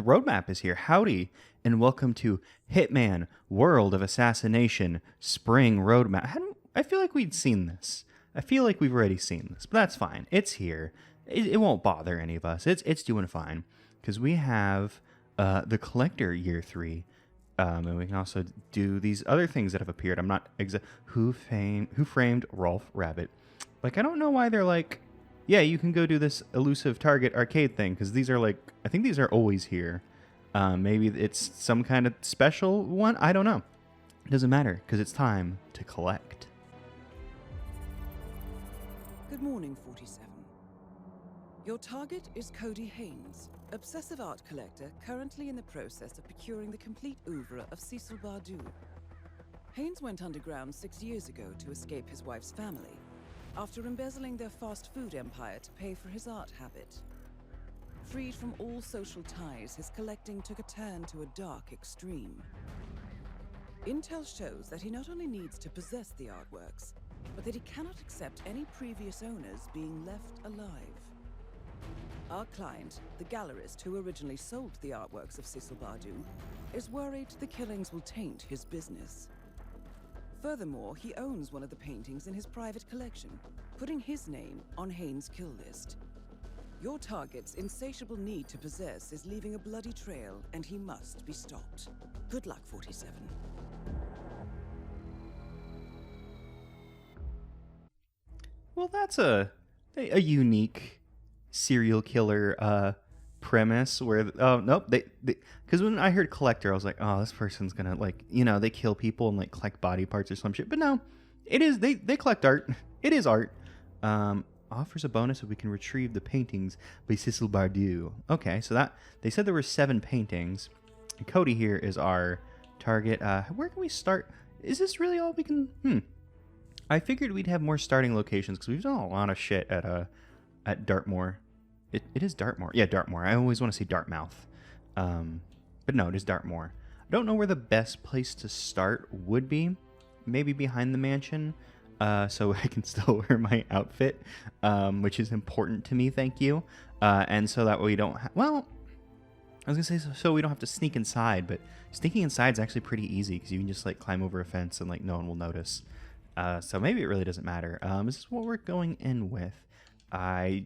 the roadmap is here. Howdy, and welcome to Hitman World of Assassination Spring Roadmap. I feel like we'd seen this. I feel like we've already seen this, but that's fine. It's here. It won't bother any of us. It's doing fine because we have the Collector Year 3. And we can also do these other things that have appeared. I'm not Who framed Rolf Rabbit? Like, I don't know why they're like, yeah, you can go do this Elusive Target arcade thing, because these are like, I think these are always here. Maybe it's some kind of special one. I don't know. It doesn't matter, because it's time to collect. Good morning, 47. Your target is Cody Haynes, obsessive art collector currently in the process of procuring the complete oeuvre of Cecil Bardou. Haynes went underground 6 years ago to escape his wife's family, after embezzling their fast food empire to pay for his art habit. Freed from all social ties, his collecting took a turn to a dark extreme. Intel shows that he not only needs to possess the artworks, but that he cannot accept any previous owners being left alive. Our client, the gallerist who originally sold the artworks of Cecil Bardou, is worried the killings will taint his business. Furthermore, he owns one of the paintings in his private collection, putting his name on Haynes' kill list. Your target's insatiable need to possess is leaving a bloody trail, and he must be stopped. Good luck, 47. Well, that's a unique serial killer premise where nope, they because when I heard collector I was like, oh, this person's gonna, like, they kill people and like collect body parts or some shit, but no, it is they collect art. It is art. Offers a bonus if we can retrieve the paintings by Cecil Bardou. Okay, so that they said there were 7 paintings, and Cody here is our target. Where can we start? Is this really all we can? I figured we'd have more starting locations because we've done a lot of shit at Dartmoor. It is Dartmoor. Yeah, Dartmoor. I always want to say Dartmouth. But no, it is Dartmoor. I don't know where the best place to start would be. Maybe behind the mansion, so I can still wear my outfit, which is important to me, thank you. And so that way we don't well, I was going to say so we don't have to sneak inside, but sneaking inside is actually pretty easy because you can just like climb over a fence and like no one will notice. So maybe it really doesn't matter. This is what we're going in with. I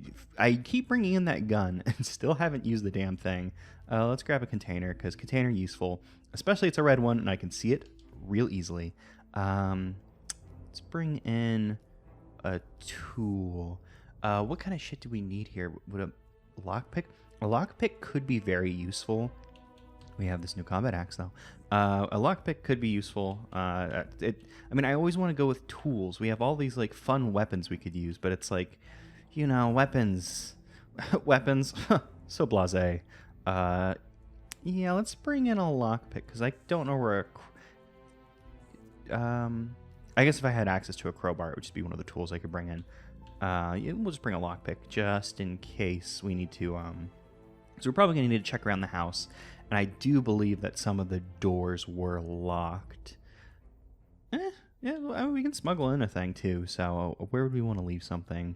keep bringing in that gun and still haven't used the damn thing. Let's grab a container because container useful, especially it's a red one and I can see it real easily. Let's bring in a tool. What kind of shit do we need here? Would a lockpick? A lockpick could be very useful. We have this new combat axe though. A lockpick could be useful. I mean, I always want to go with tools. We have all these like fun weapons we could use, but it's like, weapons. Weapons. So blasé. Yeah, let's bring in a lockpick, because I don't know where I guess if I had access to a crowbar, it would just be one of the tools I could bring in. Yeah, we'll just bring a lockpick, just in case we need to, so we're probably going to need to check around the house, and I do believe that some of the doors were locked. Yeah, well, we can smuggle in a thing, too, so where would we want to leave something?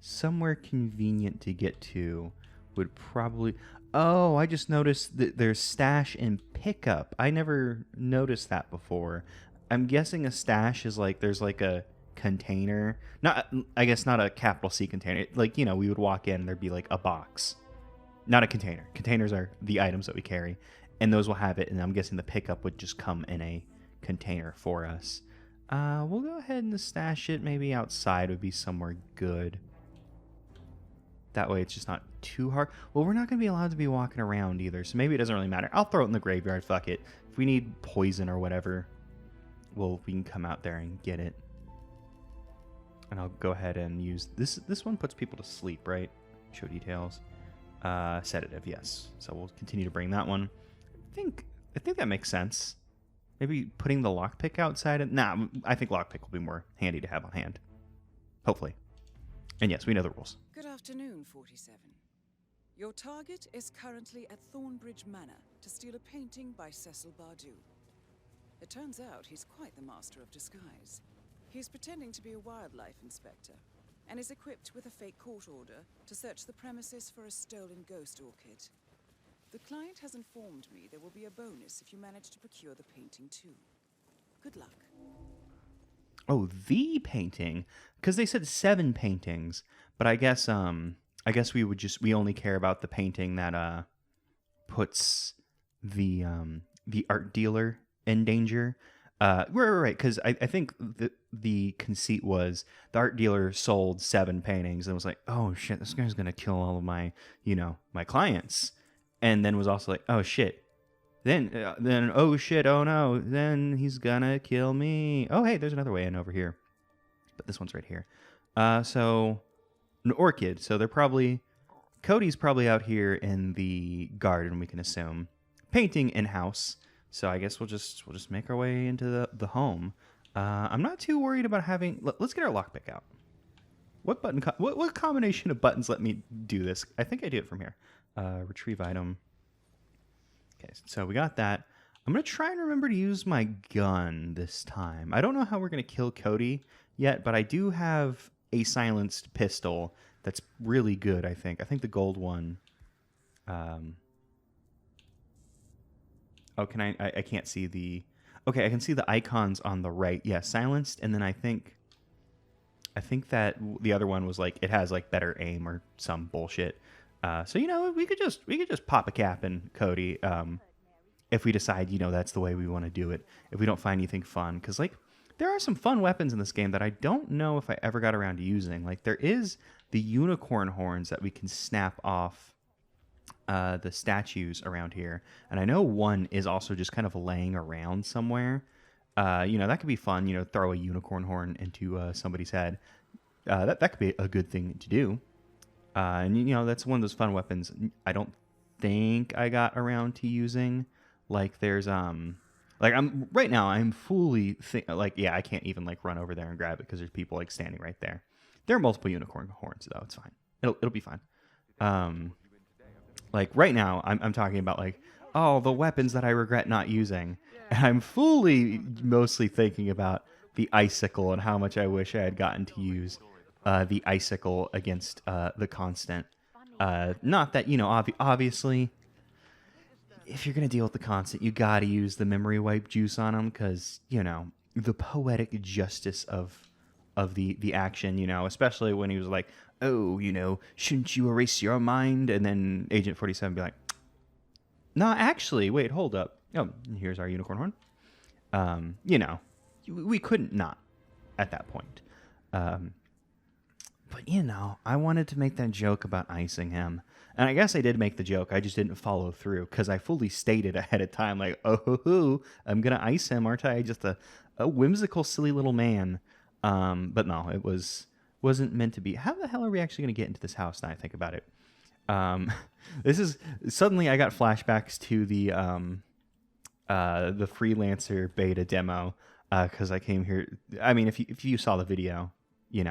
Somewhere convenient to get to would probably... Oh, I just noticed that there's stash and pickup. I never noticed that before. I'm guessing a stash is like, there's like a container. I guess not a capital C container. Like, we would walk in and there'd be like a box. Not a container. Containers are the items that we carry, and those will have it, and I'm guessing the pickup would just come in a container for us. We'll go ahead and stash it. Maybe outside would be somewhere good. That way it's just not too hard. Well, we're not going to be allowed to be walking around either, so maybe it doesn't really matter. I'll throw it in the graveyard, fuck it. If we need poison or whatever, well, we can come out there and get it. And I'll go ahead and use... This one puts people to sleep, right? Show details. Sedative, yes. So we'll continue to bring that one. I think that makes sense. Maybe putting the lockpick outside. Nah, I think lockpick will be more handy to have on hand. Hopefully. And yes, we know the rules. Good afternoon, 47. Your target is currently at Thornbridge Manor to steal a painting by Cecil Bardou. It turns out he's quite the master of disguise. He's pretending to be a wildlife inspector and is equipped with a fake court order to search the premises for a stolen ghost orchid. The client has informed me there will be a bonus if you manage to procure the painting too. Good luck. Oh, the painting, because they said 7 paintings, but I guess we only care about the painting that puts the art dealer in danger. Right. Because I think the conceit was the art dealer sold 7 paintings and was like, oh shit, this guy's gonna kill all of my my clients, and then was also like, oh shit, then oh shit, oh no, then he's gonna kill me. Oh hey, there's another way in over here, but this one's right here. So an orchid. So they're probably Cody's probably out here in the garden. We can assume painting in house. So I guess we'll just make our way into the home. I'm not too worried about having. Let's get our lockpick out. What button? What combination of buttons let me do this? I think I do it from here. Retrieve item. Okay, so we got that. I'm gonna try and remember to use my gun this time. I don't know how we're gonna kill Cody yet, but I do have a silenced pistol that's really good. I think the gold one. Oh, can I can't see the. Okay, I can see the icons on the right. Yeah, silenced, and then I think that the other one was like it has like better aim or some bullshit. So we could just pop a cap in Cody if we decide that's the way we want to do it. If we don't find anything fun, because like there are some fun weapons in this game that I don't know if I ever got around to using. Like there is the unicorn horns that we can snap off the statues around here, and I know one is also just kind of laying around somewhere. That could be fun. Throw a unicorn horn into somebody's head. That could be a good thing to do. And that's one of those fun weapons. I don't think I got around to using. Like there's like I'm right now I'm fully yeah, I can't even like run over there and grab it because there's people like standing right there. There are multiple unicorn horns though. It's fine. It'll be fine. Like right now I'm talking about like the weapons that I regret not using. And I'm fully mostly thinking about the icicle and how much I wish I had gotten to use the icicle against the constant. Not that obviously if you're gonna deal with the constant, you gotta use the memory wipe juice on them because the poetic justice of the action. Especially when he was like, oh, shouldn't you erase your mind? And then Agent 47 be like, no, actually, wait, hold up. Oh, here's our unicorn horn. We couldn't not at that point. But I wanted to make that joke about icing him. And I guess I did make the joke. I just didn't follow through because I fully stated ahead of time, like, oh, I'm going to ice him, aren't I? Just a whimsical, silly little man. But no, wasn't meant to be. How the hell are we actually going to get into this house now I think about it? This is suddenly I got flashbacks to the freelancer beta demo because I came here. I mean, if you saw the video, you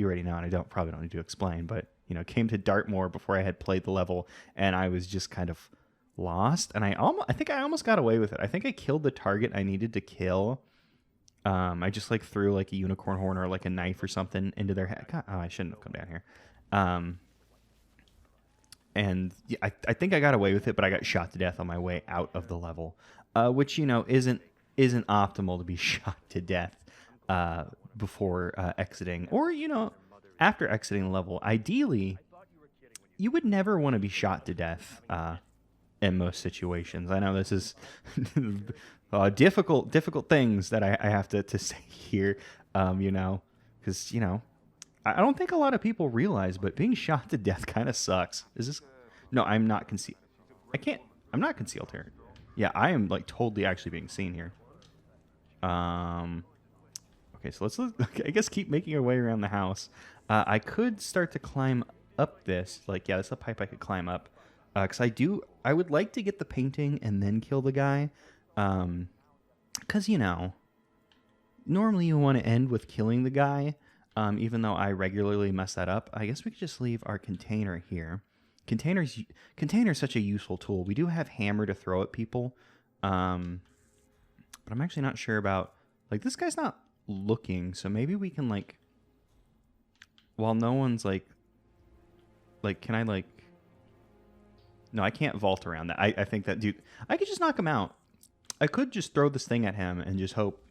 already know, and I probably don't need to explain, but came to Dartmoor before I had played the level, and I was just kind of lost, and I think I almost got away with it. I think I killed the target I needed to kill. I just like threw like a unicorn horn or like a knife or something into their head. God, I shouldn't have come down here. And I think I got away with it, but I got shot to death on my way out of the level, which isn't optimal to be shot to death before exiting, or after exiting the level. Ideally, you would never want to be shot to death in most situations. I know this is difficult things that I have to say here, because I don't think a lot of people realize, but being shot to death kind of sucks. Is this? No, I'm not concealed. I'm not concealed here. Yeah, I am like totally actually being seen here. Okay, so let's I guess keep making our way around the house. I could start to climb up this. Like, yeah, that's a pipe I could climb up. Because I would like to get the painting and then kill the guy. Because, normally you want to end with killing the guy. Even though I regularly mess that up. I guess we could just leave our container here. Container's such a useful tool. We do have hammer to throw at people. But I'm actually not sure about... Like, this guy's not looking, so maybe we can, like... While no one's, like... Like, can I, like... No, I can't vault around that. I think that dude, I could just knock him out. I could just throw this thing at him and just hope,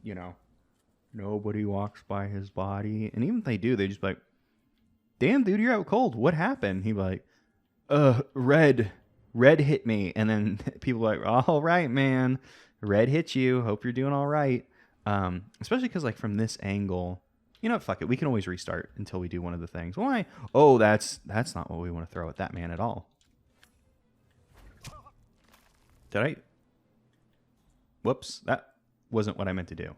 nobody walks by his body. And even if they do, they just be like, damn, dude, you're out cold. What happened? He'd be like, red hit me. And then people are like, all right, man, red hit you. Hope you're doing all right. Especially because, like, from this angle, fuck it. We can always restart until we do one of the things. Why? Oh, that's not what we want to throw at that man at all. Did I? Whoops. That wasn't what I meant to do.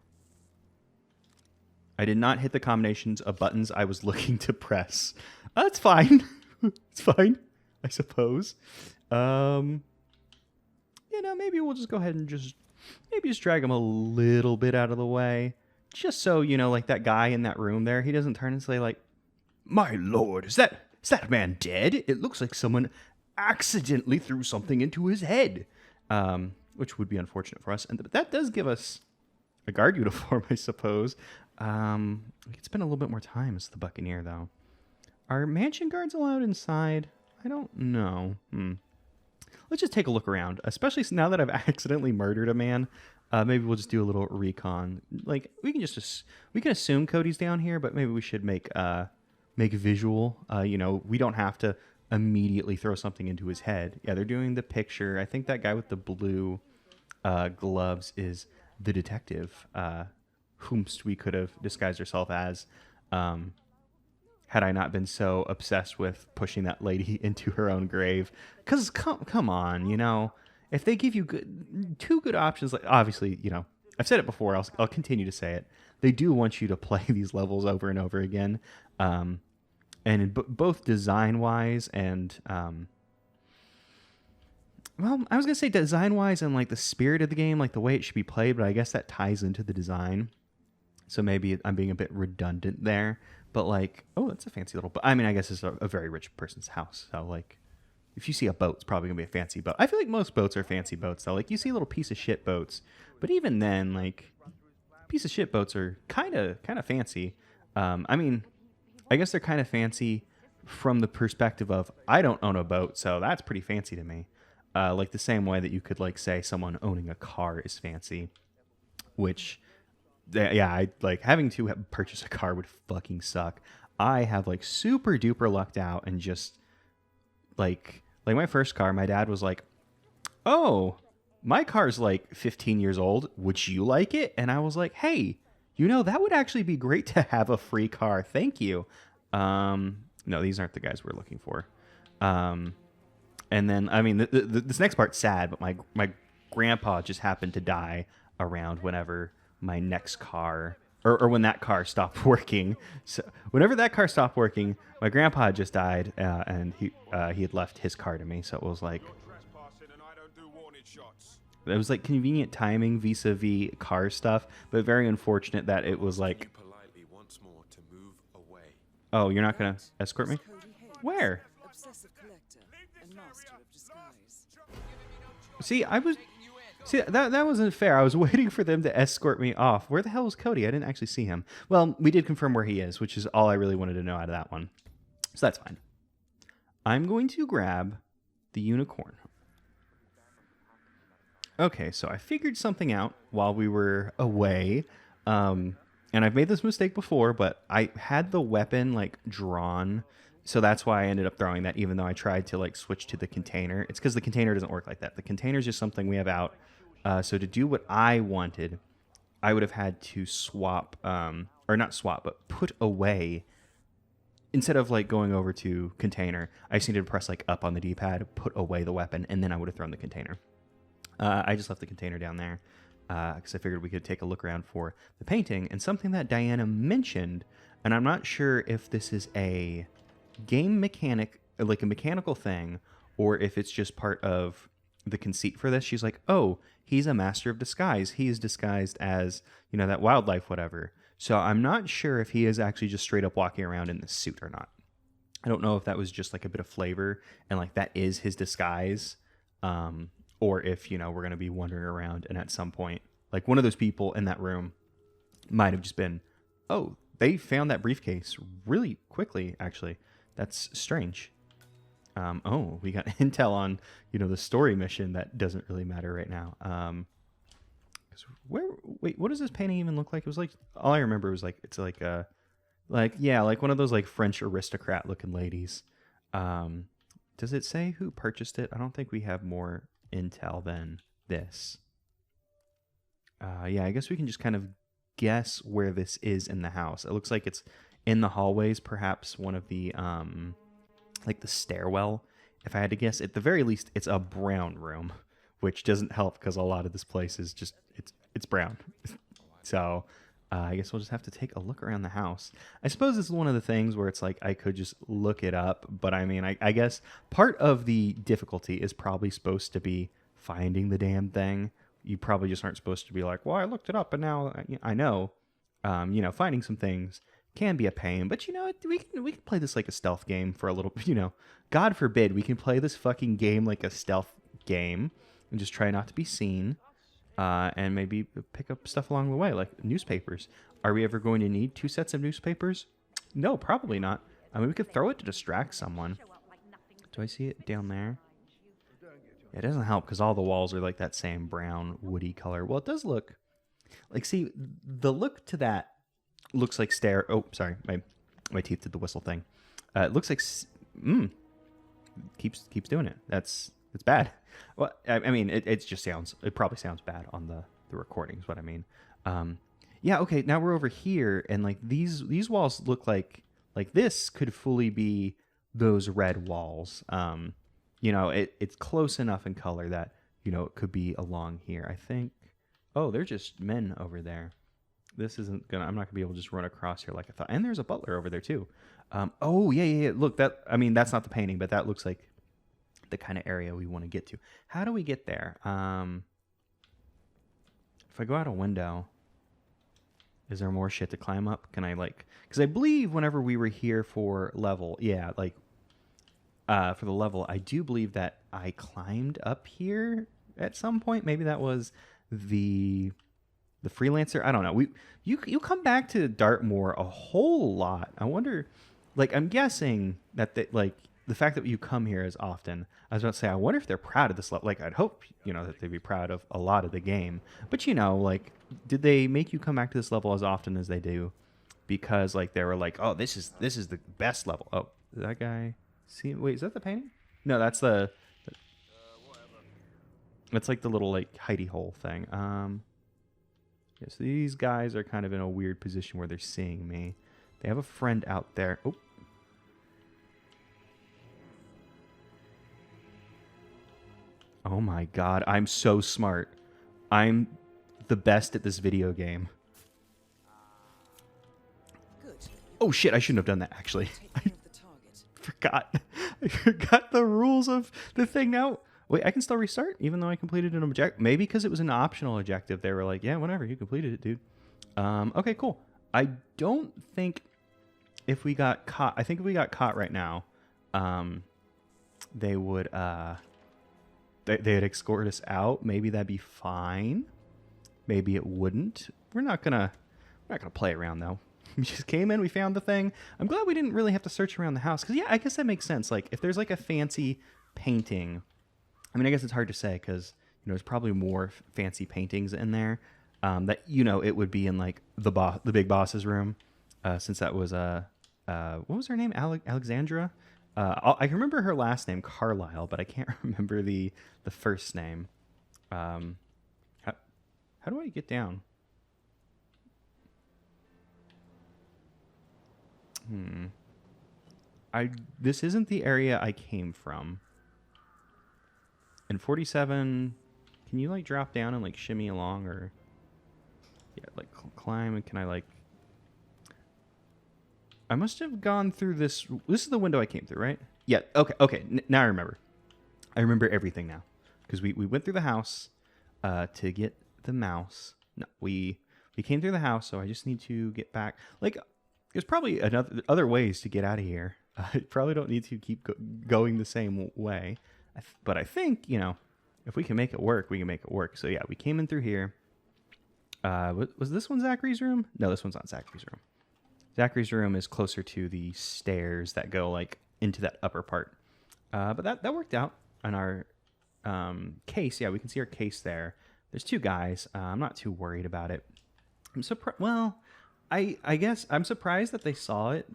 I did not hit the combinations of buttons I was looking to press. That's fine. It's fine, I suppose. Maybe we'll just go ahead and just drag him a little bit out of the way. Just so, like that guy in that room there, he doesn't turn and say like, my lord, is that man dead? It looks like someone accidentally threw something into his head. Which would be unfortunate for us. But that does give us a guard uniform, I suppose. We could spend a little bit more time as the Buccaneer, though. Are mansion guards allowed inside? I don't know. Let's just take a look around, especially now that I've accidentally murdered a man. Maybe we'll just do a little recon. Like, we can assume Cody's down here, but maybe we should make visual. We don't have to immediately throw something into his head. Yeah, they're doing the picture. I think that guy with the blue gloves is the detective, whomst we could have disguised ourselves as, had I not been so obsessed with pushing that lady into her own grave. Because, come on, if they give you two good options, like, obviously, I've said it before, I'll continue to say it. They do want you to play these levels over and over again. And in both design-wise and, I was going to say design-wise and, like, the spirit of the game, like, the way it should be played, but I guess that ties into the design. So maybe I'm being a bit redundant there. But, like, oh, that's a fancy little boat. I mean, I guess it's a very rich person's house. So, like, if you see a boat, it's probably going to be a fancy boat. I feel like most boats are fancy boats, though. Like, you see little piece of shit boats. But even then, like, piece of shit boats are kind of fancy. I mean, I guess they're kind of fancy from the perspective of, I don't own a boat, so that's pretty fancy to me. Like the same way that you could, like, say someone owning a car is fancy, which, yeah, I like having to purchase a car would fucking suck. I have, like, super duper lucked out and just like my first car, my dad was like, oh, my car's like 15 years old. Would you like it? And I was like, hey, that would actually be great to have a free car. Thank you. No, these aren't the guys we're looking for. And then, I mean, this next part's sad, but my grandpa just happened to die around whenever my next car, or when that car stopped working. So whenever that car stopped working, my grandpa had just died, and he had left his car to me. So it was like, convenient timing vis-a-vis car stuff, but very unfortunate that it was like, oh, you're not gonna escort me? Where? See, that wasn't fair. I was waiting for them to escort me off. Where the hell was Cody? I didn't actually see him. Well, we did confirm where he is, which is all I really wanted to know out of that one. So that's fine. I'm going to grab the unicorn. Okay, so I figured something out while we were away. And I've made this mistake before, but I had the weapon, like, drawn. So that's why I ended up throwing that, even though I tried to, like, switch to the container. It's because the container doesn't work like that. The container is just something we have out. So to do what I wanted, I would have had to swap, or not swap, but put away. Instead of, like, going over to container, I just needed to press, like, up on the D-pad, put away the weapon, and then I would have thrown the container. I just left the container down there because I figured we could take a look around for the painting. And something that Diana mentioned, and I'm not sure if this is a game mechanic, like a mechanical thing, or if it's just part of the conceit for this. She's like, oh, he's a master of disguise. He is disguised as, that wildlife, whatever. So I'm not sure if he is actually just straight up walking around in this suit or not. I don't know if that was just like a bit of flavor and like that is his disguise. Or if, we're going to be wandering around and at some point, like one of those people in that room might have just been, oh, they found that briefcase really quickly, actually. That's strange. Oh, we got intel on, the story mission that doesn't really matter right now. 'Cause wait, what does this painting even look like? It was like, all I remember was like, it's like one of those like French aristocrat looking ladies. Um, does it say who purchased it? I don't think we have more intel than this. Yeah, I guess we can just kind of guess where this is in the house. It looks like it's in the hallways, perhaps one of the like the stairwell. If I had to guess, at the very least, it's a brown room, which doesn't help because a lot of this place is just it's brown. So I guess we'll just have to take a look around the house. I suppose this is one of the things where it's like I could just look it up, but I mean, I guess part of the difficulty is probably supposed to be finding the damn thing. You probably just aren't supposed to be like, well, I looked it up and now I know. Finding some things can be a pain, but we can play this like a stealth game for a little. God forbid we can play this fucking game like a stealth game and just try not to be seen. And maybe pick up stuff along the way, like newspapers. Are we ever going to need 2 sets of newspapers? No, probably not. I mean, we could throw it to distract someone. Do I see it down there? It doesn't help because all the walls are like that same brown, woody color. Well, it does look like, see, the look to that looks like Oh, sorry, my teeth did the whistle thing. It looks like keeps doing it. It's bad. Well, I mean, it just sounds. It probably sounds bad on the recordings. What I mean. Yeah. Okay. Now we're over here, and like these walls look like this could fully be those red walls. It's close enough in color that it could be along here. I think. Oh, they're just men over there. This isn't gonna. I'm not gonna be able to just run across here like I thought. And there's a butler over there too. Oh yeah. Look, I mean, that's not the painting, but that looks like the kind of area we want to get to. How do we get there? If I go out a window, is there more shit to climb up? Can I because I believe whenever we were here for level, for the level, I do believe that I climbed up here at some point. Maybe that was the freelancer. I don't know. You come back to Dartmoor a whole lot. I wonder, I'm guessing that the fact that you come here as often, I was about to say, I wonder if they're proud of this level. I'd hope, that they'd be proud of a lot of the game. But, did they make you come back to this level as often as they do? Because, they were like, oh, this is the best level. Oh, that guy. See, wait, is that the painting? No, that's it's like the little, hidey hole thing. Yeah, so these guys are kind of in a weird position where they're seeing me. They have a friend out there. Oh. Oh my god, I'm so smart. I'm the best at this video game. Good. Oh shit, I shouldn't have done that actually. I forgot the rules of the thing now. Wait, I can still restart even though I completed an objective. Maybe because it was an optional objective. They were like, yeah, whatever, you completed it, dude. Okay, cool. I don't think if we got caught, I think if we got caught right now, they would, they'd escort us out. Maybe that'd be fine. Maybe it wouldn't. We're not gonna play around though. We just came in, we found the thing. I'm glad we didn't really have to search around the house. Because, yeah, I guess that makes sense. If there's, a fancy painting. I mean, I guess it's hard to say because, there's probably more fancy paintings in there. That, it would be in, the big boss's room. Since that was, what was her name? Alexandra? I can remember her last name, Carlisle, but I can't remember the first name. How do I get down? This isn't the area I came from. In 47, can you drop down and shimmy along or climb? And can I I must have gone through this. This is the window I came through, right? Yeah. Okay. Now I remember. I remember everything now because we went through the house to get the mouse. No, we came through the house, so I just need to get back. There's probably other ways to get out of here. I probably don't need to keep going the same way. But I think, if we can make it work, we can make it work. So, yeah, we came in through here. Was this one Zachary's room? No, this one's not Zachary's room. Zachary's room is closer to the stairs that go, into that upper part. But that worked out on our case. Yeah, we can see our case there. There's two guys. I'm not too worried about it. I'm surprised. Well, I guess I'm surprised that they saw it.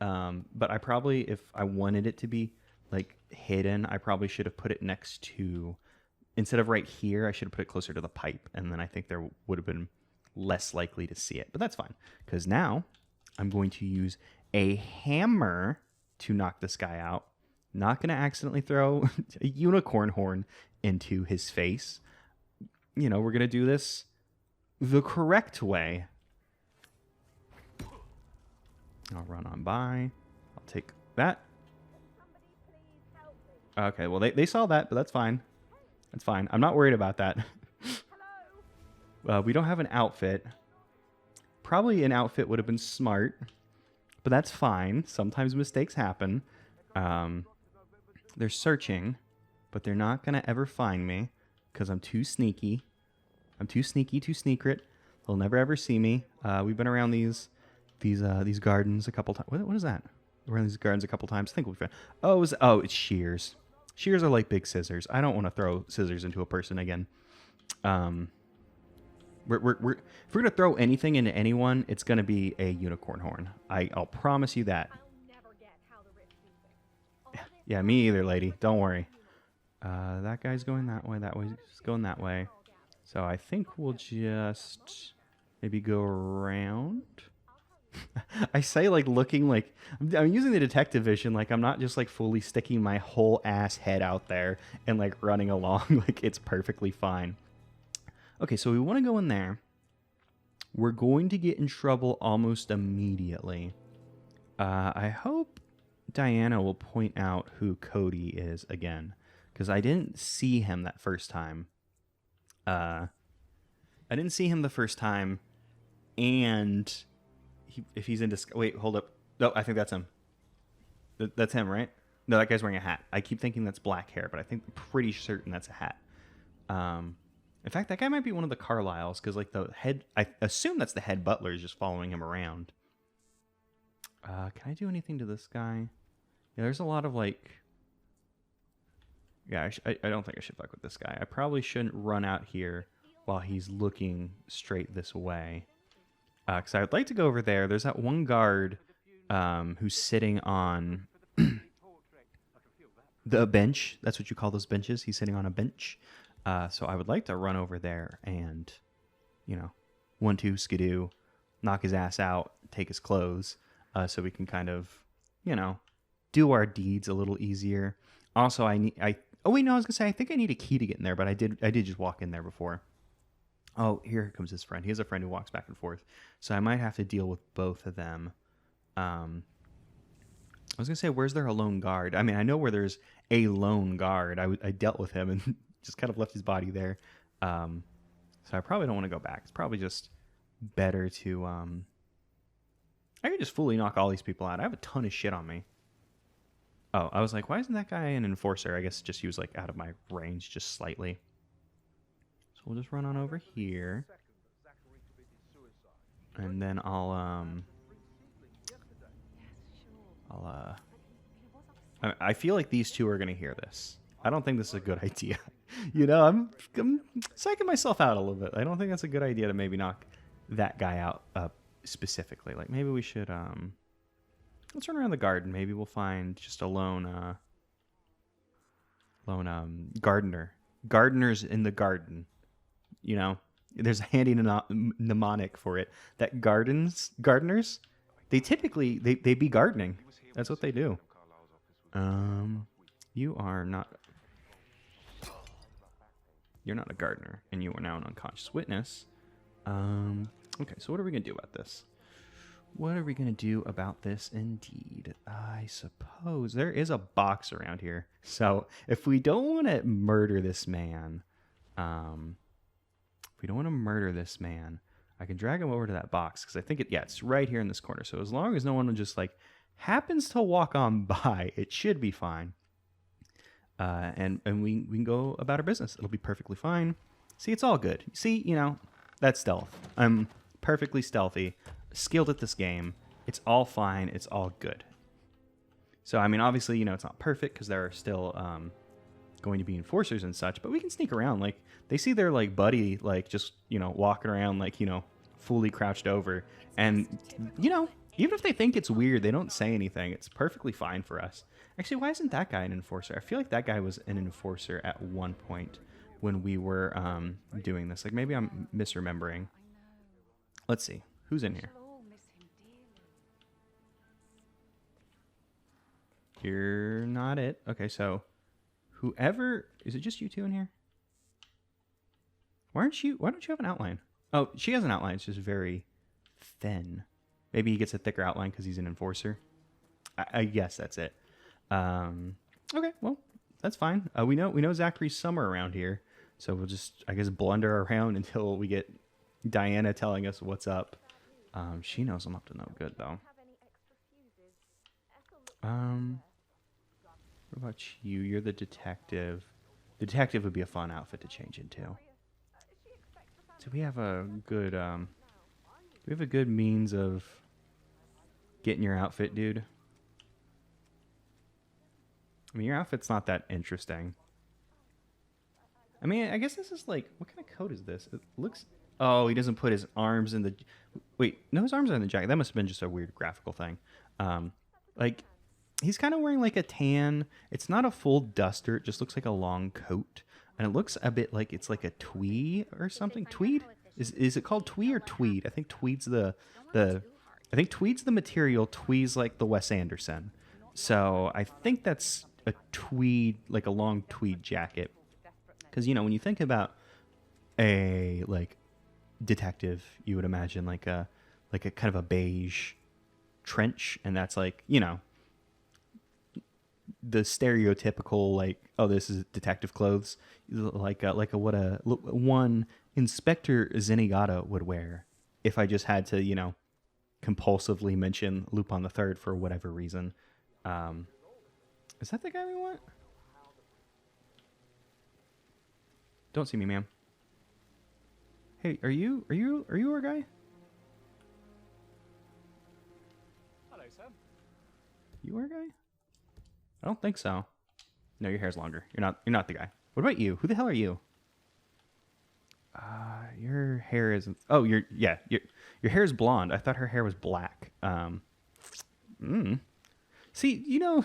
But I probably, if I wanted it to be like hidden, I probably should have put it next to, instead of right here, I should have put it closer to the pipe, and then I think there would have been less likely to see it. But that's fine, because now I'm going to use a hammer to knock this guy out. Not going to accidentally throw a unicorn horn into his face. You know, we're going to do this the correct way. I'll run on by. I'll take that. Okay, well, they saw that, but that's fine. That's fine. I'm not worried about that. We don't have an outfit. Probably an outfit would have been smart, but that's fine. Sometimes mistakes happen. They're searching, but they're not going to ever find me because I'm too sneaky. I'm too sneaky, too sneakrit. They'll never ever see me. We've been around these gardens a couple times. What is that? We're in these gardens a couple times. I think we'll be fine. Oh, it's shears. Shears are like big scissors. I don't want to throw scissors into a person again. If we're gonna throw anything into anyone, it's gonna be a unicorn horn. I'll promise you that. Yeah, me either, lady. Don't worry. That guy's going that way. That way's going that way. So I think we'll just maybe go around. I say like looking like I'm using the detective vision, like I'm not just like fully sticking my whole ass head out there and like running along like it's perfectly fine. Okay, so we want to go in there. We're going to get in trouble almost immediately. I hope Diana will point out who Cody is again, because I didn't see him that first time. I didn't see him the first time, and if he's in disguise... Wait, hold up. No, I think that's him. That's him, right? No, that guy's wearing a hat. I keep thinking that's black hair, but I'm pretty certain that's a hat. In fact, that guy might be one of the Carlyles, because like the head... I assume that's the head butler is just following him around. Can I do anything to this guy? Yeah, there's a lot of like... Yeah, I don't think I should fuck with this guy. I probably shouldn't run out here while he's looking straight this way. Because I would like to go over there. There's that one guard who's sitting on the bench. That's what you call those benches. He's sitting on a bench. So I would like to run over there and, you know, 1-2 skidoo, knock his ass out, take his clothes, so we can kind of, you know, do our deeds a little easier. Also, oh wait, no, I was gonna say I think I need a key to get in there, but I did just walk in there before. Oh, here comes his friend. He has a friend who walks back and forth, so I might have to deal with both of them. I was gonna say, where's there a lone guard? I mean, I know where there's a lone guard. I dealt with him and just kind of left his body there. So I probably don't want to go back. It's probably just better to I could just fully knock all these people out. I have a ton of shit on me. Oh, I was like, why isn't that guy an enforcer? I guess just he was like out of my range just slightly. So we'll just run on over here. And then I feel like these two are going to hear this. I don't think this is a good idea. You know, I'm psyching myself out a little bit. I don't think that's a good idea to maybe knock that guy out specifically. Like maybe we should let's run around the garden. Maybe we'll find just a lone gardener. Gardeners in the garden. You know, there's a handy mnemonic for it. That gardeners, they typically they be gardening. That's what they do. You are not. You're not a gardener, and you are now an unconscious witness. Okay, so what are we gonna do about this? What are we going to do about this indeed? I suppose there is a box around here. So if we don't want to murder this man, I can drag him over to that box because I think it's right here in this corner. So as long as no one just like happens to walk on by, it should be fine. And we can go about our business. It'll be perfectly fine. See, it's all good. See, you know, that's stealth. I'm perfectly stealthy. Skilled at this game. It's all fine. It's all good. So, I mean, obviously, you know, it's not perfect because there are still going to be enforcers and such, but we can sneak around. Like, they see their, like, buddy, like, just, you know, walking around, like, you know, fully crouched over. And, you know, even if they think it's weird, they don't say anything. It's perfectly fine for us. Actually, why isn't that guy an enforcer? I feel like that guy was an enforcer at one point when we were doing this. Like, maybe I'm misremembering. Let's see. Who's in here? You're not it. Okay, so whoever... Is it just you two in here? Why don't you have an outline? Oh, she has an outline. It's just very thin. Maybe he gets a thicker outline because he's an enforcer. I guess that's it. Okay, well, that's fine. We know Zachary's somewhere around here, so we'll just, I guess, blunder around until we get Diana telling us what's up. She knows I'm up to no good, though. What about you? You're the detective. Detective would be a fun outfit to change into. Do we have a good means of getting your outfit, dude? I mean, your outfit's not that interesting. I mean, I guess this is like, what kind of coat is this? It looks... Oh, he doesn't put his arms in the... Wait, no, his arms are in the jacket. That must have been just a weird graphical thing. Like, he's kind of wearing like a tan... It's not a full duster. It just looks like a long coat. And it looks a bit like it's like a tweed or something. Tweed? Is it called tweed or tweed? I think tweed's the material. Tweed's like the Wes Anderson. So I think that's a tweed, like a long tweed jacket. Because, you know, when you think about a, like, detective, you would imagine like a kind of a beige trench. And that's like, you know, the stereotypical, like, oh, this is detective clothes. Like what one Inspector Zenigata would wear if I just had to, you know, compulsively mention Lupin the Third for whatever reason. Is that the guy we want? Don't see me, ma'am. Hey, are you our guy? Hello, sir. You our guy? I don't think so. No, your hair's longer. You're not the guy. What about you? Who the hell are you? Your hair isn't... Oh, your hair is blonde. I thought her hair was black. See, you know,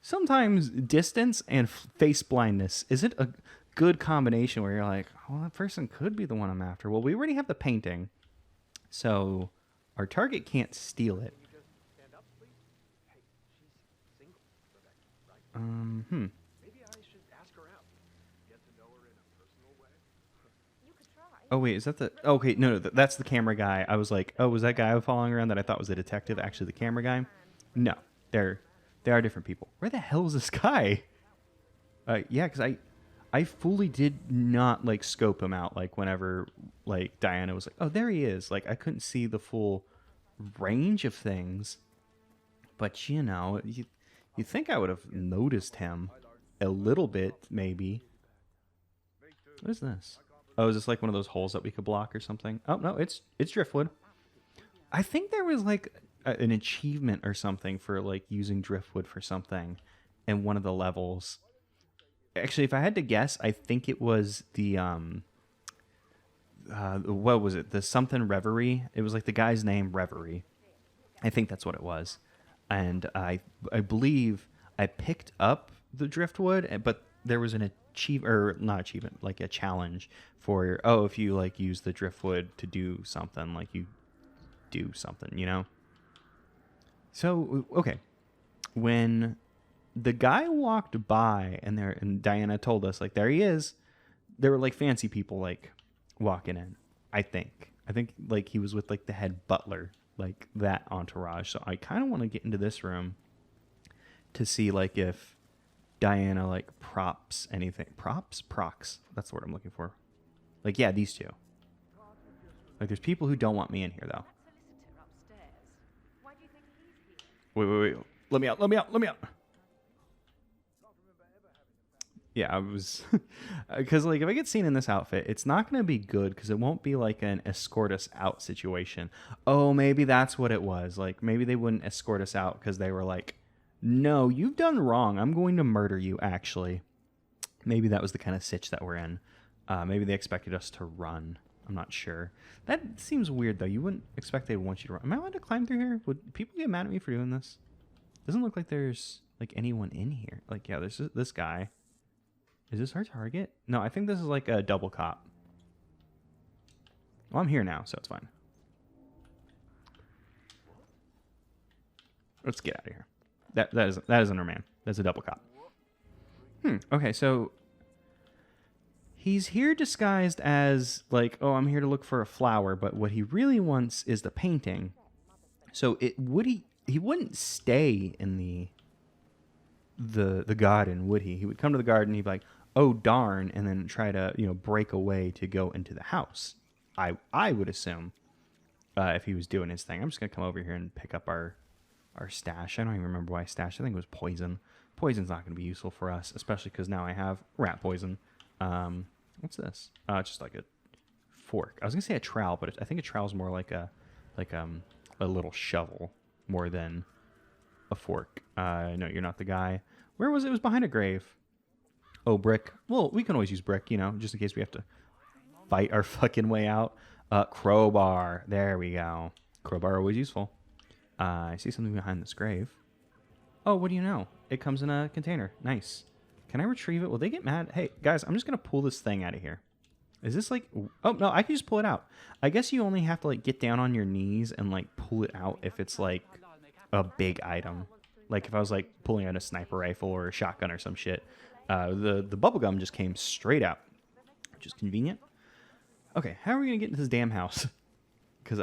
sometimes distance and face blindness isn't a good combination where you're like, oh, that person could be the one I'm after. Well, we already have the painting, so our target can't steal it. Maybe I should ask her out. Get to know her in a personal way. You could try. Oh, wait, is that the... Okay, no, that's the camera guy. I was like, oh, was that guy following around that I thought was the detective actually the camera guy? No, they are different people. Where the hell is this guy? Yeah, because I fully did not, like, scope him out, like, whenever, like, Diana was like, oh, there he is. Like, I couldn't see the full range of things. But, you know, you think I would have noticed him a little bit, maybe. What is this? Oh, is this like one of those holes that we could block or something? Oh, no, it's driftwood. I think there was like an achievement or something for like using driftwood for something in one of the levels. Actually, if I had to guess, I think it was the what was it? The something Reverie. It was like the guy's name Reverie. I think that's what it was. And I believe I picked up the driftwood, but there was an not achievement, like a challenge for, oh, if you like use the driftwood to do something, like you do something, you know? So, okay. When the guy walked by and Diana told us, like, there he is, there were like fancy people like walking in, I think like he was with like the head butler, like that entourage. So I kind of want to get into this room to see like if Diana like props anything. Procs. That's the word I'm looking for. Like, yeah, these two. Like, there's people who don't want me in here though. That solicitor upstairs. Why do you think he's here? Wait. Let me out. Yeah, I was... Because, like, if I get seen in this outfit, it's not going to be good because it won't be, like, an escort us out situation. Oh, maybe that's what it was. Like, maybe they wouldn't escort us out because they were, like, No, you've done wrong. I'm going to murder you, actually. Maybe that was the kind of sitch that we're in. Maybe they expected us to run. I'm not sure. That seems weird, though. You wouldn't expect they would want you to run. Am I allowed to climb through here? Would people get mad at me for doing this? Doesn't look like there's, like, anyone in here. Like, yeah, there's this guy. Is this our target? No, I think this is, like, a double cop. Well, I'm here now, so it's fine. Let's get out of here. That isn't our man. That's a double cop. Okay, so he's here disguised as like, oh, I'm here to look for a flower, but what he really wants is the painting. So he wouldn't stay in the garden, would he? He would come to the garden, he'd be like, oh darn, and then try to, break away to go into the house. I would assume if he was doing his thing. I'm just gonna come over here and pick up our stash. I don't even remember why I stashed. I think it was poison. Poison's not going to be useful for us, especially because now I have rat poison. What's this? It's just like a fork. I was going to say a trowel, but I think a trowel's more like a little shovel more than a fork. No, you're not the guy. Where was it? It was behind a grave. Oh, brick. Well, we can always use brick, just in case we have to fight our fucking way out. Crowbar. There we go. Crowbar always useful. I see something behind this grave. Oh, what do you know? It comes in a container. Nice. Can I retrieve it? Will they get mad? Hey, guys, I'm just going to pull this thing out of here. Is this like... Oh, no, I can just pull it out. I guess you only have to, like, get down on your knees and, like, pull it out if it's, like, a big item. Like, if I was, like, pulling out a sniper rifle or a shotgun or some shit. The bubblegum just came straight out, which is convenient. Okay, how are we going to get into this damn house? Because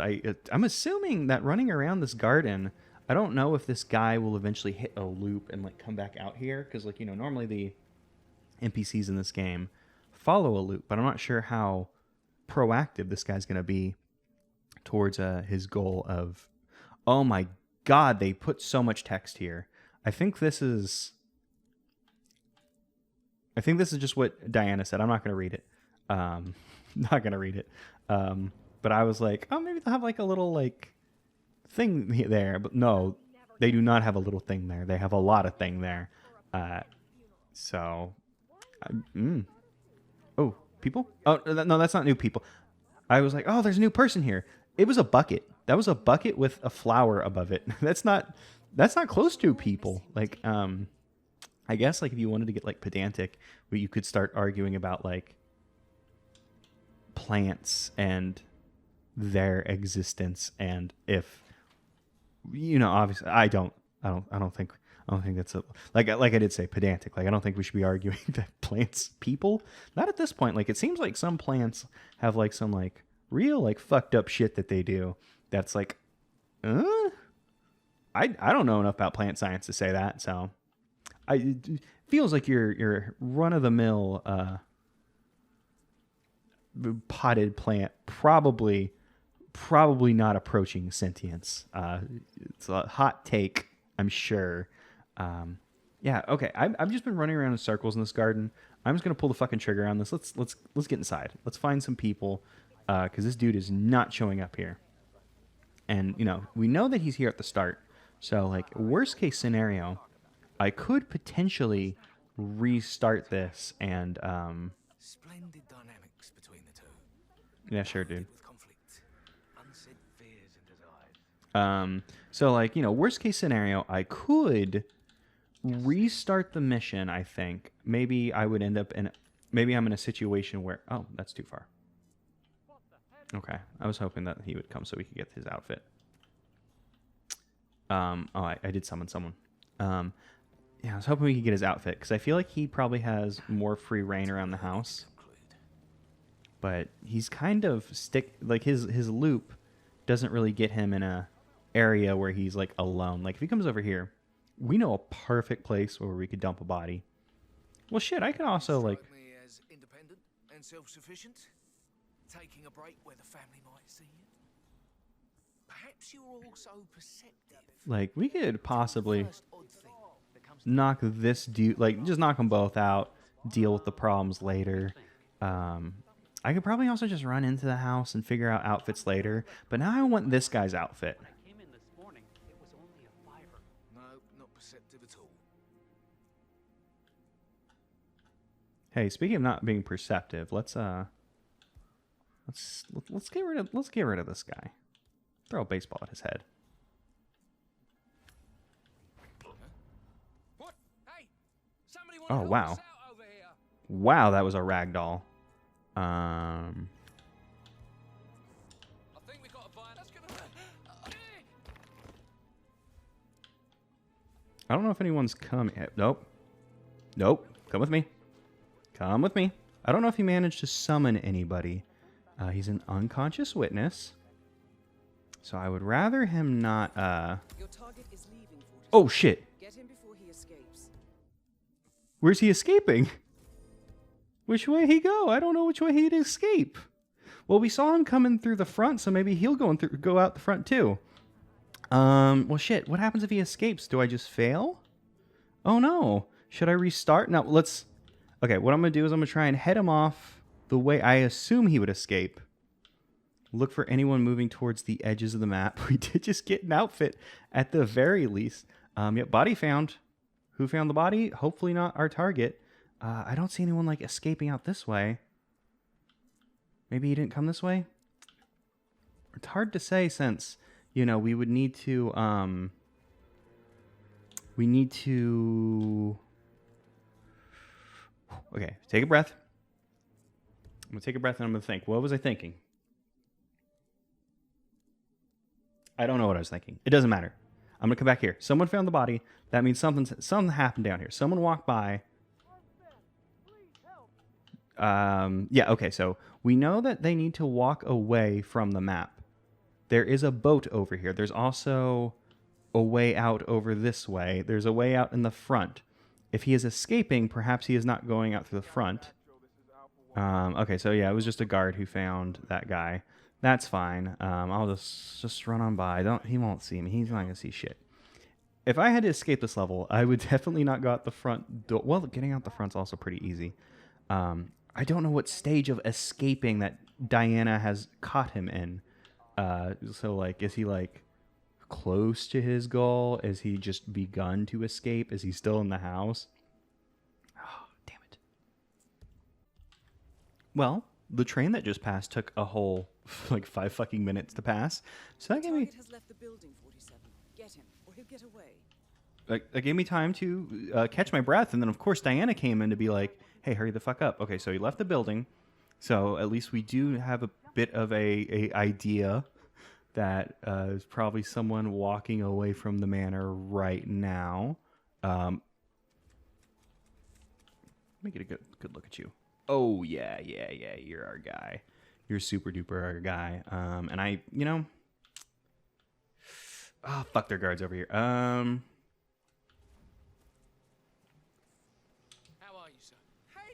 I'm assuming that running around this garden, I don't know if this guy will eventually hit a loop and like come back out here. Because like, normally the NPCs in this game follow a loop, but I'm not sure how proactive this guy's going to be towards his goal of, oh my God, they put so much text here. I think this is just what Diana said. I'm not going to read it. Not going to read it. But I was like, oh, maybe they'll have like a little like thing there. But no, they do not have a little thing there. They have a lot of thing there. Oh, people? Oh, no, that's not new people. I was like, oh, there's a new person here. It was a bucket. That was a bucket with a flower above it. That's not close to people. Like, I guess like if you wanted to get like pedantic, you could start arguing about like plants and their existence, and if obviously I don't think that's like I did say pedantic. Like I don't think we should be arguing that plants people. Not at this point. Like it seems like some plants have like some like real like fucked up shit that they do. That's like, I don't know enough about plant science to say that. So it feels like your run of the mill potted plant probably not approaching sentience. It's a hot take, I'm sure. Yeah, okay. I've just been running around in circles in this garden. I'm just gonna pull the fucking trigger on this. Let's get inside. Let's find some people, because this dude is not showing up here. And we know that he's here at the start. So like worst case scenario, I could potentially restart this and Splendid dynamics between the two. yeah, sure, dude. With conflict, unsaid fears and desires. So like, worst case scenario, I could restart the mission, I think. Maybe I would end up maybe I'm in a situation where, oh, that's too far. Okay. I was hoping that he would come so we could get his outfit. I did summon someone. Yeah, I was hoping we could get his outfit because I feel like he probably has more free reign around the house. But he's kind of like his loop doesn't really get him in a area where he's like alone. Like if he comes over here, we know a perfect place where we could dump a body. Well, shit, I could also like Me as independent and self-sufficient, taking a break where the family might see you. Perhaps you're also perceptive. like we could possibly First odd thing that comes knock this dude, like just knock them both out, deal with the problems later. I could probably also just run into the house and figure out outfits later. But now I want this guy's outfit. Came in this morning. It was only a $5. no, not perceptive at Hey, speaking of not being perceptive, let's get rid of this guy. Throw a baseball at his head. What? Hey! Somebody want Oh, to help wow. us out over here? Wow, that was a ragdoll. I think we got a buy. That's gonna. I don't know if anyone's come. Nope. Nope. Come with me. Come with me. I don't know if he managed to summon anybody. He's an unconscious witness. So I would rather him not, Your target is leaving 47. Oh, shit. Get him before he escapes. Where's he escaping? Which way he go? I don't know which way he'd escape. Well, we saw him coming through the front, so maybe he'll go out the front too. Well, shit. What happens if he escapes? Do I just fail? Oh, no. Should I restart? No, let's... Okay, what I'm going to do is I'm going to try and head him off the way I assume he would escape. Look for anyone moving towards the edges of the map. We did just get an outfit at the very least. Yep, body found. Who found the body? Hopefully not our target. I don't see anyone, like, escaping out this way. Maybe he didn't come this way? It's hard to say since, you know, we would need to, Okay, take a breath. I'm going to take a breath and I'm going to think. What was I thinking? I don't know what I was thinking. It doesn't matter. I'm going to come back here. Someone found the body. That means something happened down here. Someone walked by. Yeah, okay, so we know that they need to walk away from the map. There is a boat over here. There's also a way out over this way. There's a way out in the front. If he is escaping, perhaps he is not going out through the front. Okay, so yeah, it was just a guard who found that guy. That's fine. I'll just run on by. He won't see me. He's not gonna see shit. If I had to escape this level, I would definitely not go out the front door. Well, getting out the front's also pretty easy. I don't know what stage of escaping that Diana has caught him in. So, like, is he, like, close to his goal? Is he just begun to escape? Is he still in the house? Oh, damn it. Well, the train that just passed took a whole, like, 5 fucking minutes to pass. So that gave me... Target has left the building, 47. Get him, or he'll get away. That gave me time to catch my breath, and then, of course, Diana came in to be like, hey, hurry the fuck up. Okay, so he left the building, so at least we do have a bit of a idea that is probably someone walking away from the manor right now. Let me get a good look at you. Oh, yeah, you're our guy. You're super duper our guy. And I, you know... Oh, fuck, their guards over here. How are you, sir?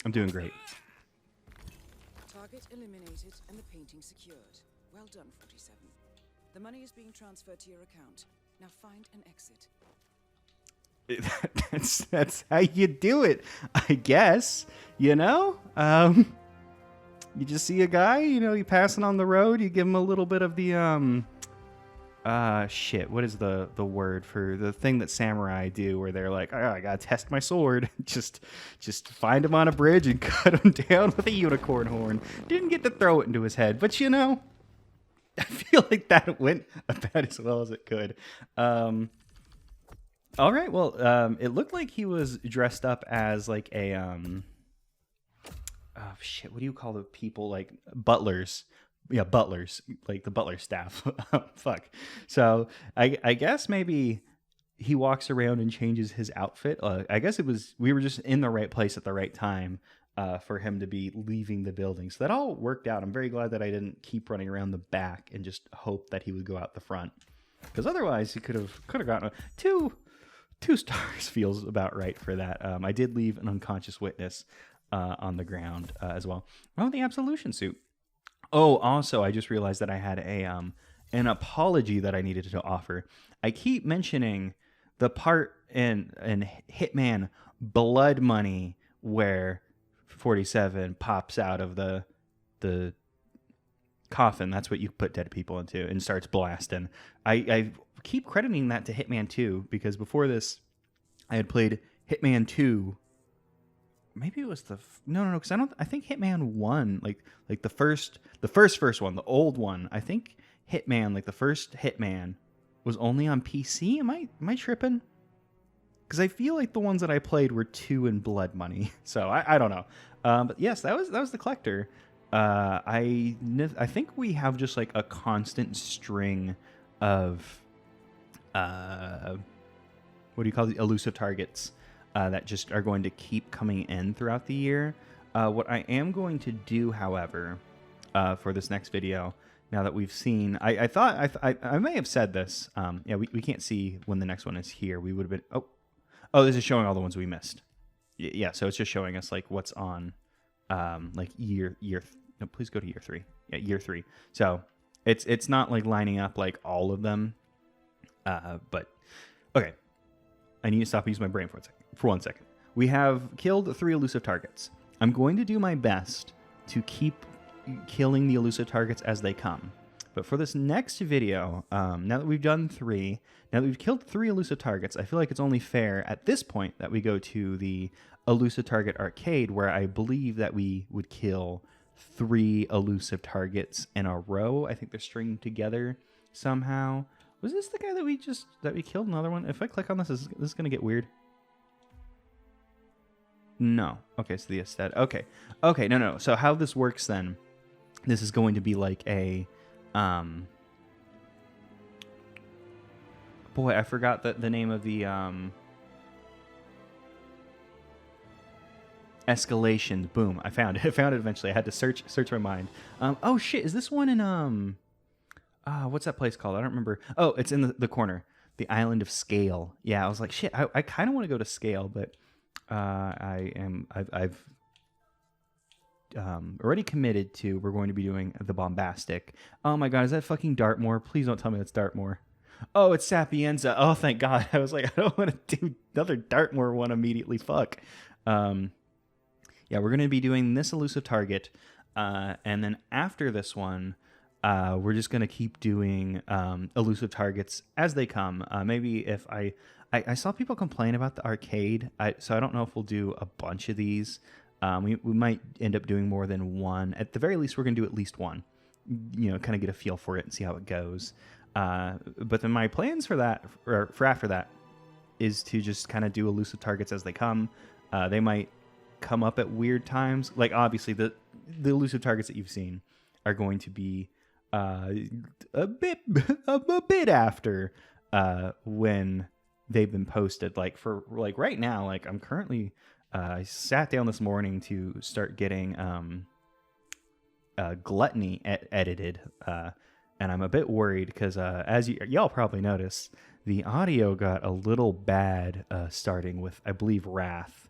I'm doing great. Target eliminated and the painting secured. Well done, 47. The money is being transferred to your account. Now find an exit. That's how you do it, I guess. You know? You just see a guy, you know, you passing on the road, you give him a little bit of the, shit, what is the word for the thing that samurai do where they're like, oh, I gotta test my sword. just find him on a bridge and cut him down with a unicorn horn. Didn't get to throw it into his head, but you know, I feel like that went about as well as it could. All right, well, it looked like he was dressed up as like a, oh shit, what do you call the people, like butlers? Yeah, butlers, like the butler staff. Fuck. So I guess maybe he walks around and changes his outfit. I guess we were just in the right place at the right time for him to be leaving the building. So that all worked out. I'm very glad that I didn't keep running around the back and just hope that he would go out the front, because otherwise he could have gotten two stars. Feels about right for that. I did leave an unconscious witness on the ground as well. Oh, the absolution suit. Oh, also, I just realized that I had an apology that I needed to offer. I keep mentioning the part in Hitman Blood Money where 47 pops out of the coffin. That's what you put dead people into, and starts blasting. I keep crediting that to Hitman 2 because before this, I had played Hitman 2 maybe it was no, because I think Hitman 1, like the first one, the old one. I think Hitman, like the first Hitman, was only on PC. Am I tripping? Because I feel like the ones that I played were 2 and Blood Money. So I don't know. But yes, that was the collector. I think we have just like a constant string of what do you call the elusive targets that just are going to keep coming in throughout the year. What I am going to do, however, for this next video, now that we've seen, I thought I may have said this. Yeah, we can't see when the next one is here. We would have been oh, this is showing all the ones we missed. Yeah, so it's just showing us like what's on like year. No, please go to year 3. Yeah, year 3. So it's not like lining up like all of them. But okay, I need to stop using my brain for 1 second. We have killed 3 elusive targets. I'm going to do my best to keep killing the elusive targets as they come. But for this next video, now that we've done 3, now that we've killed 3 elusive targets, I feel like it's only fair at this point that we go to the elusive target arcade, where I believe that we would kill 3 elusive targets in a row. I think they're stringed together somehow. Was this the guy that we killed? Another one? If I click on this, is this going to get weird? No. Okay, so the aesthetic. Okay, no. So how this works then, this is going to be like a... boy, I forgot the name of the escalation. Boom, I found it. I found it eventually. I had to search my mind. Oh shit, is this one in what's that place called? I don't remember. Oh, it's in the corner. The Island of Scale. Yeah, I was like, shit, I kind of want to go to Scale, but I've already committed to, we're going to be doing the Bombastic. Oh my god, is that fucking Dartmoor? Please don't tell me that's Dartmoor. Oh, it's Sapienza. Oh, thank god. I was like, I don't want to do another Dartmoor one immediately. Fuck. Yeah, we're going to be doing this elusive target, and then after this one, we're just going to keep doing elusive targets as they come. Maybe if I saw people complain about the arcade, so I don't know if we'll do a bunch of these. We might end up doing more than one. At the very least, we're going to do at least one. You know, kind of get a feel for it and see how it goes. But then my plans for that, or for after that, is to just kind of do elusive targets as they come. They might come up at weird times. Like obviously, the elusive targets that you've seen are going to be a bit after when they've been posted. Like for like right now, like I'm currently. I sat down this morning to start getting Gluttony edited, and I'm a bit worried because, as y'all probably noticed, the audio got a little bad starting with, I believe, Wrath.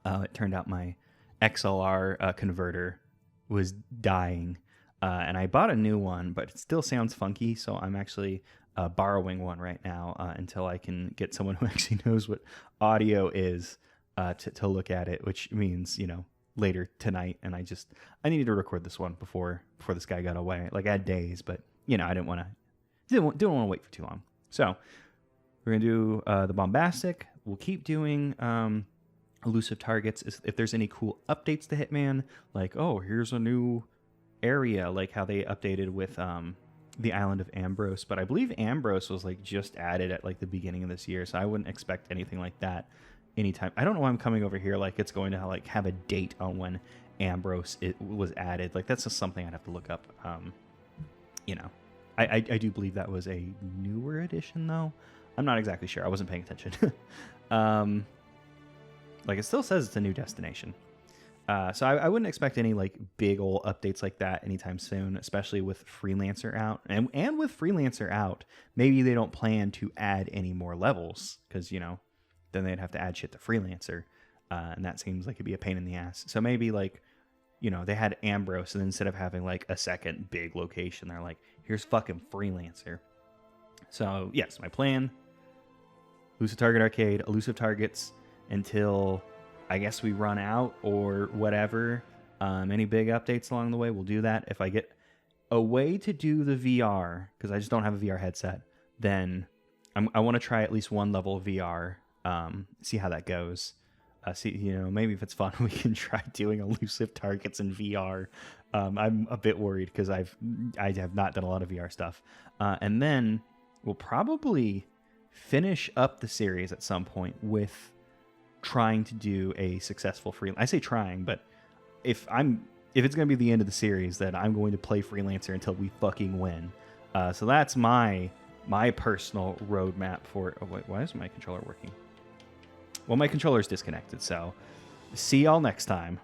It turned out my XLR converter was dying, and I bought a new one, but it still sounds funky, so I'm actually borrowing one right now until I can get someone who actually knows what audio is. To look at it, which means, you know, later tonight. And I needed to record this one before this guy got away. Like I had days, but you know, I didn't want to wait for too long. So we're gonna do the Bombastic. We'll keep doing elusive targets. If there's any cool updates to Hitman, like oh, here's a new area, like how they updated with the Island of Ambrose. But I believe Ambrose was like just added at like the beginning of this year, so I wouldn't expect anything like that anytime. I don't know why I'm coming over here like it's going to like have a date on when Ambrose was added. Like that's just something I'd have to look up. You know, I do believe that was a newer edition though. I'm not exactly sure. I wasn't paying attention. Like it still says it's a new destination. So I wouldn't expect any like big old updates like that anytime soon, especially with Freelancer out. And with Freelancer out, maybe they don't plan to add any more levels because, you know, then they'd have to add shit to Freelancer, and that seems like it'd be a pain in the ass. So maybe like, you know, they had Ambrose, and instead of having like a second big location, they're like, here's fucking Freelancer. So yes, my plan: elusive target arcade, elusive targets until I guess we run out or whatever. Any big updates along the way, we'll do that. If I get a way to do the VR, because I just don't have a VR headset, then I want to try at least one level of VR. See how that goes. See, maybe if it's fun, we can try doing elusive targets in VR. I'm a bit worried because I have not done a lot of VR stuff, and then we'll probably finish up the series at some point with trying to do a successful free. I say trying, but if it's going to be the end of the series, then I'm going to play freelancer until we fucking win. So that's my personal roadmap for. Oh wait, why is my controller working? Well, my controller's disconnected, so see y'all next time.